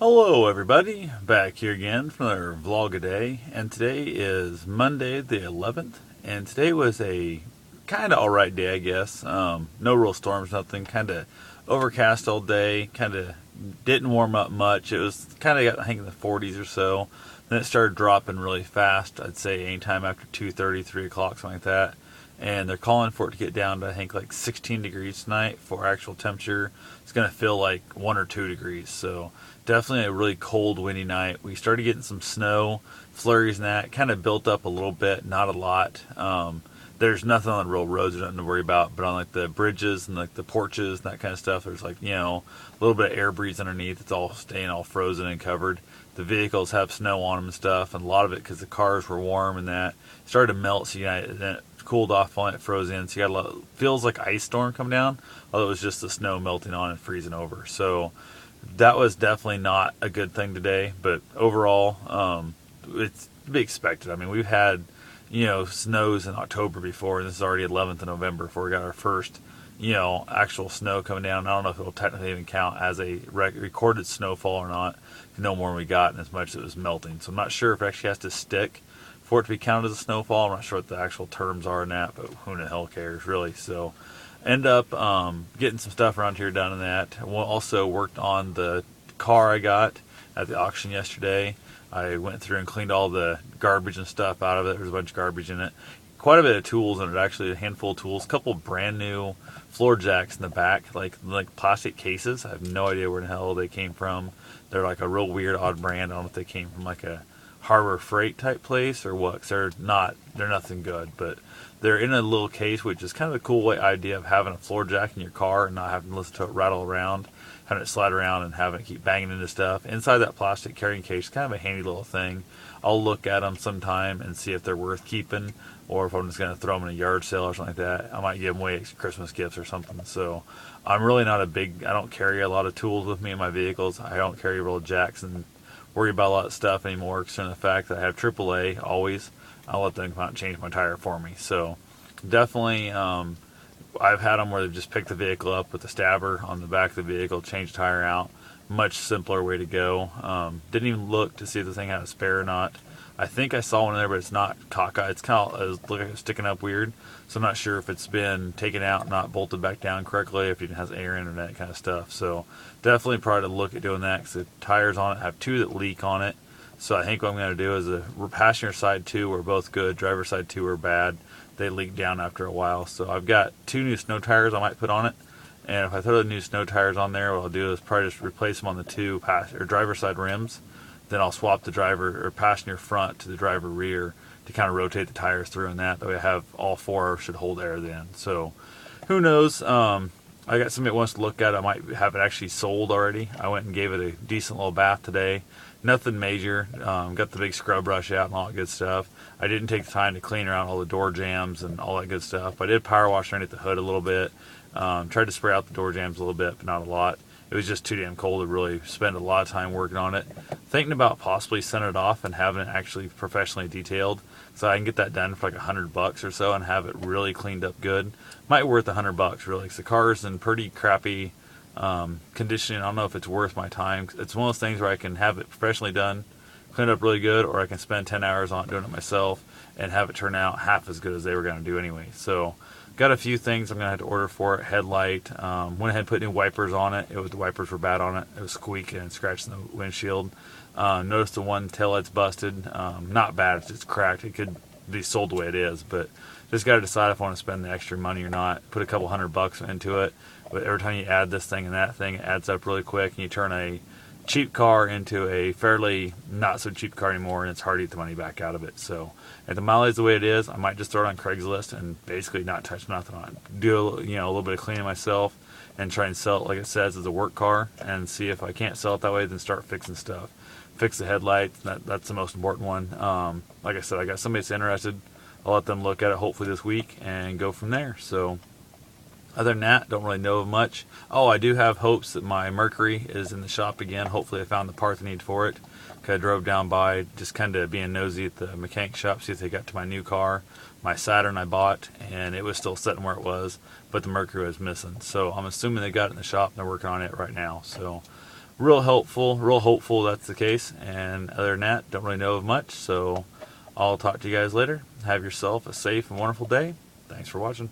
Hello, everybody. Back here again for another vlog a day, and today is Monday the 11th, and today was a kind of alright day, I guess. No real storms, nothing. Kind of overcast all day. Kind of didn't warm up much. It was kind of got hanging in the 40s or so. Then it started dropping really fast. I'd say anytime after 2:30, 3 o'clock, something like that. And they're calling for it to get down to I think like 16 degrees tonight for actual temperature. It's going to feel like 1 or 2 degrees. So definitely a really cold, windy night. We started getting some snow, flurries, and that kind of built up a little bit, not a lot. There's nothing on the real roads, there's nothing to worry about, but on like the bridges and like the porches and that kind of stuff, there's like, a little bit of air breeze underneath. It's all staying all frozen and covered. The vehicles have snow on them and stuff, and a lot of it because the cars were warm and that started to melt. So then it cooled off on it, froze in. So you got a lot, feels like ice storm come down, although it was just the snow melting on and freezing over. So that was definitely not a good thing today, but overall, it's to be expected. I mean, we've had, snows in October before, and this is already 11th of November before we got our first, actual snow coming down. I don't know if it'll technically even count as a recorded snowfall or not. No more than we got, and as much as it was melting. So I'm not sure if it actually has to stick for it to be counted as a snowfall. I'm not sure what the actual terms are in that, but who the hell cares, really? So end up getting some stuff around here done in that. We also worked on the car I got at the auction yesterday. I went through and cleaned all the garbage and stuff out of it. There's a bunch of garbage in it. Quite a bit of tools in it, actually, a handful of tools. A couple brand new floor jacks in the back, like plastic cases. I have no idea where the hell they came from. They're like a real weird, odd brand. I don't know if they came from like a Harbor Freight type place or what, 'cause they're nothing good, but they're in a little case, which is kind of a cool idea of having a floor jack in your car and not having to listen to it rattle around, having it slide around and having it keep banging into stuff. Inside that plastic carrying case is kind of a handy little thing. I'll look at them sometime and see if they're worth keeping, or if I'm just going to throw them in a yard sale or something like that. I might give them away as Christmas gifts or something. So I'm really not I don't carry a lot of tools with me in my vehicles. I don't carry real jacks and worry about a lot of stuff anymore, considering the fact that I have AAA always. I'll let them come out and change my tire for me. So definitely, I've had them where they've just picked the vehicle up with the stabber on the back of the vehicle, change the tire out. Much simpler way to go. Didn't even look to see if the thing had a spare or not. I think I saw one in there, but it's not cockeyed. It's kind of looking like it's sticking up weird. So I'm not sure if it's been taken out, not bolted back down correctly, if it has air in or that kind of stuff. So definitely probably to look at doing that, because the tires on it have two that leak on it. So I think what I'm going to do is the passenger side two were both good, driver side two were bad. They leaked down after a while. So I've got two new snow tires I might put on it. And if I throw the new snow tires on there, what I'll do is probably just replace them on the two driver side rims. Then I'll swap the driver or passenger front to the driver rear to kind of rotate the tires through, and that way I have all four should hold air then. So who knows? I got somebody that wants to look at it. I might have it actually sold already. I went and gave it a decent little bath today. Nothing major. Got the big scrub brush out and all that good stuff. I didn't take the time to clean around all the door jams and all that good stuff. I did power wash underneath the hood a little bit. Tried to spray out the door jams a little bit, but not a lot. It was just too damn cold to really spend a lot of time working on it. Thinking about possibly sending it off and having it actually professionally detailed, so I can get that done for like $100 or so and have it really cleaned up good. Might be worth $100 really, because the car is in pretty crappy condition. I don't know if it's worth my time. It's one of those things where I can have it professionally done, cleaned up really good, or I can spend 10 hours on it doing it myself and have it turn out half as good as they were going to do anyway. So got a few things I'm going to have to order for it. Headlight. Went ahead and put new wipers on it. The wipers were bad on it. It was squeaking and scratching the windshield. Noticed the one taillight's busted. Not bad. It's just cracked. It could be sold the way it is, but just got to decide if I want to spend the extra money or not. Put a couple $100 into it. But every time you add this thing and that thing, it adds up really quick, and you turn a cheap car into a fairly not so cheap car anymore, and it's hard to get the money back out of it. So if the mileage is the way it is, I might just throw it on Craigslist and basically not touch nothing on it. Do a little bit of cleaning myself and try and sell it like it says as a work car, and see if I can't sell it that way, then start fixing stuff. Fix the headlights. That's the most important one. Like I said, I got somebody that's interested. I'll let them look at it hopefully this week and go from there. So other than that, don't really know much. Oh, I do have hopes that my Mercury is in the shop again. Hopefully I found the part I need for it. I drove down by just kind of being nosy at the mechanic shop, see if they got to my new car. My Saturn I bought, and it was still sitting where it was, but the Mercury was missing. So I'm assuming they got it in the shop and they're working on it right now. So real helpful, real hopeful that's the case. And other than that, don't really know of much. So I'll talk to you guys later. Have yourself a safe and wonderful day. Thanks for watching.